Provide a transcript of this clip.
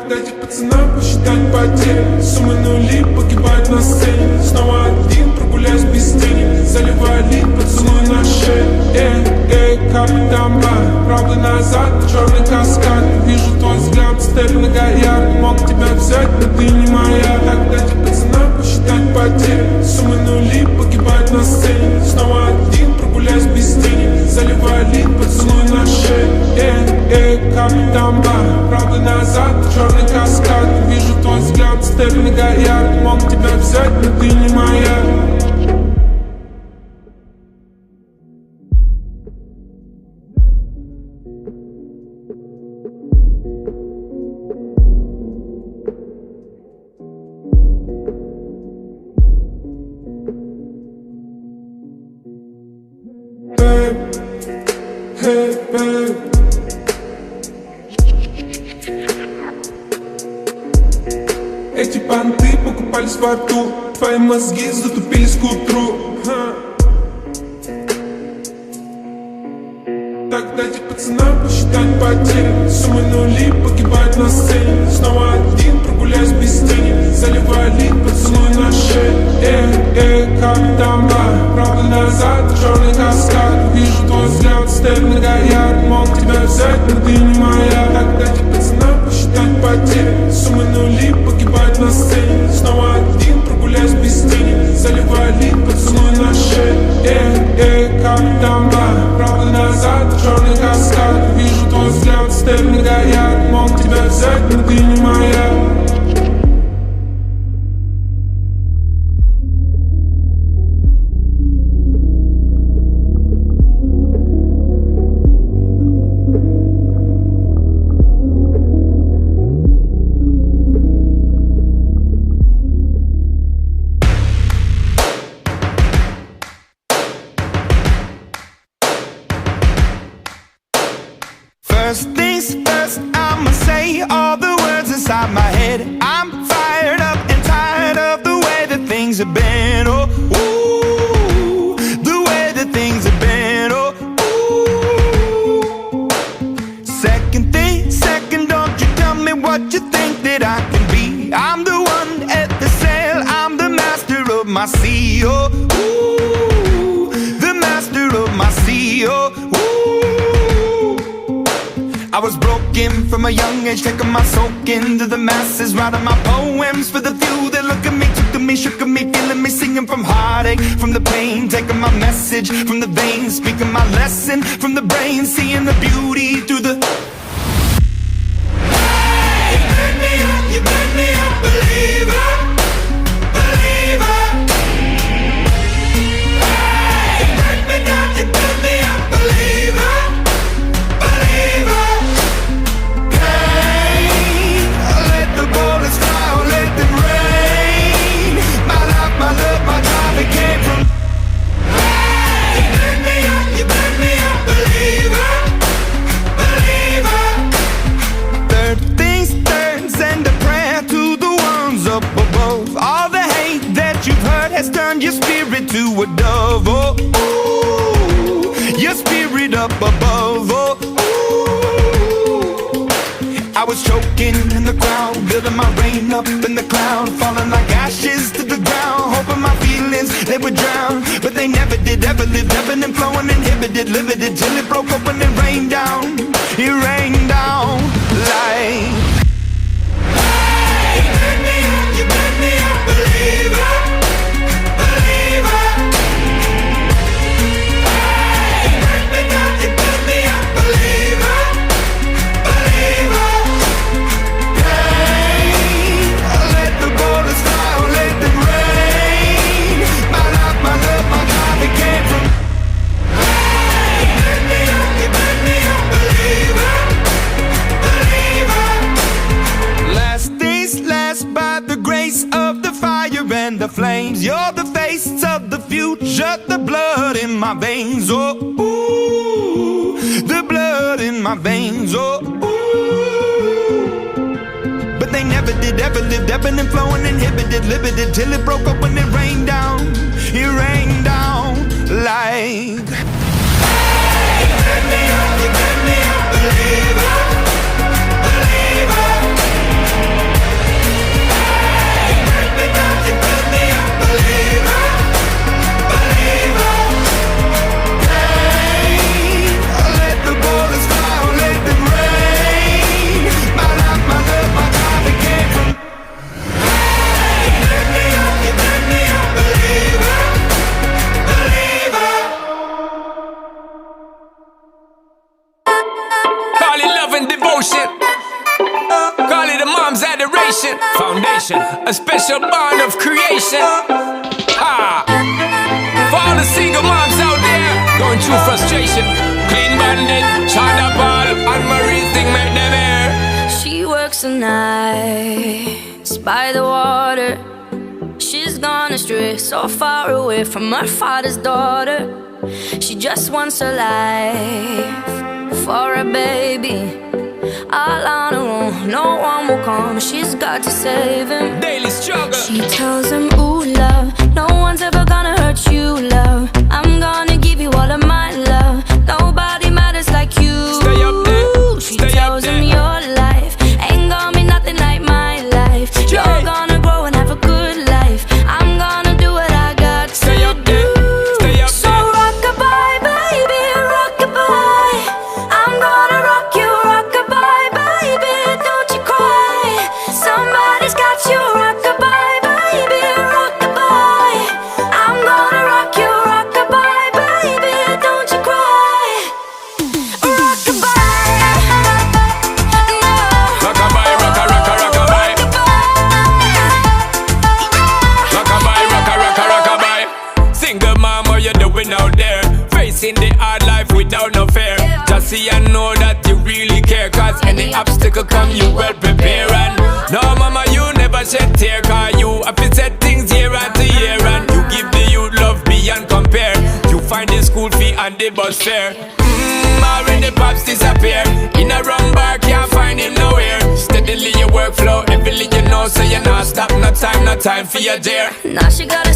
Так дайте пацанам посчитать потери. Суммы нули погибают на сцене. Снова один, прогуляюсь без тени. Заливаю лид, поцелуй на шее. Капли дамба, правда назад, черный каскад. Вижу твой взгляд, степь многоярд. Мог тебя взять, но ты не моя. Так дайте пацанам посчитать потери. Суммы нули погибают на сцене. Снова один, прогуляюсь без тени. Заливаю лид, поцелуй на шее. Капли дамба, правда назад, черный каскад. Вижу твой взгляд, степь многоярд. Мог тебя взять, но ты не моя. Hey, babe. Эти понты покупались во рту. Твои мозги затупились к утру. Так дайте пацанам посчитать потери. Суммы нули погибают на сцене. Снова один, прогуляюсь без тени. Заливаю лид, поцелуй на шее. Как дамба, правда назад, черный каскад. Вижу твой взгляд, степь многоярд. Мог тебя взять, но ты не моя. Так дайте пацанам посчитать потери. Суммы нули погибают на сцене. Снова один, прогуляюсь без тени. Заливаю лид, поцелуй на шее. Как дамба, правда назад, черный каскад. Вижу твой взгляд, степь многоярд. Мог тебя взять, но ты не моя. First things first, I'ma say all the words inside my head. I'm fired up and tired of the way that things have been. Oh, ooh, the way that things have been. Oh, ooh. Second thing, second, don't you tell me what you think that I can be. I'm the one at the sail, I'm the master of my sea. Oh, ooh, the master of my sea. Oh, ooh. I was broken from a young age, taking my soak into the masses, writing my poems for the few that look at me, took to me, shook at me, feeling me, singing from heartache, from the pain, taking my message from the veins, speaking my lesson from the brain, seeing the beauty through the. Hey, you burn me up, you burn me up, believer, believer. Hey, you burn me down, you burn me up, believer, believer. Turn your spirit to a dove, oh, ooh, your spirit up above, oh, ooh. I was choking in the crowd, building my rain up in the cloud, falling like ashes to the ground, hoping my feelings, they would drown, but they never did, ever lived, ebbing and flowing, inhibited, limited, till it broke open and rained down, it rained down like. Hey, you burn me up, you burn me up, believer. The flames, you're the face of the future, the blood in my veins, oh, ooh, the blood in my veins, oh, ooh. But they never did, ever lived, ebbing and flowing, inhibited, limited, till it broke up when it rained down like. Hey, you burn me up, believer, believer. station, a special bond of creation. Ha! For all the single moms out there going through frustration, Clean Bandit, China Paul, and Marie thing make them air. She works the nights by the water. She's gone astray, so far away from her father's daughter. She just wants her life for a baby. All on her own, no one will come. She's got to save him. Daily struggle. She tells him, ooh, love, no one's ever gonna hurt you, love. I'm gonna give you all of my love. Nobody matters like you. Stay up there. She Stay tells up him, there. your life ain't gonna be nothing like my life. You're gonna grow and have a good life. I'm gonna do what I got to Stay up there. Stay up so there. rock-a-bye, baby, rock-a-bye. I'm gonna rock you, rock-a-bye, baby, don't you cry. Somebody's got you, rock-a-bye, baby, rock-a-bye. I'm gonna rock you, rock-a-bye, baby, don't you cry. Rock-a-bye, no. Rockabye, rocka, rocka, rockabye. Rockabye, rocka, rocka, rockabye. Single mom, what you doing out there? Facing the hard life without no fear. Just see and know that you really care. Cause any obstacle come, you well prepare. And no mama, you never shed tear. Cause you have to set things year after year. And you give the youth love beyond compare. You find the school fee and the bus fare. Already pops disappear. In a wrong bar, can't find him nowhere. Steadily your workflow, everything you know, so you're not stop. No time for your dear. Now she got a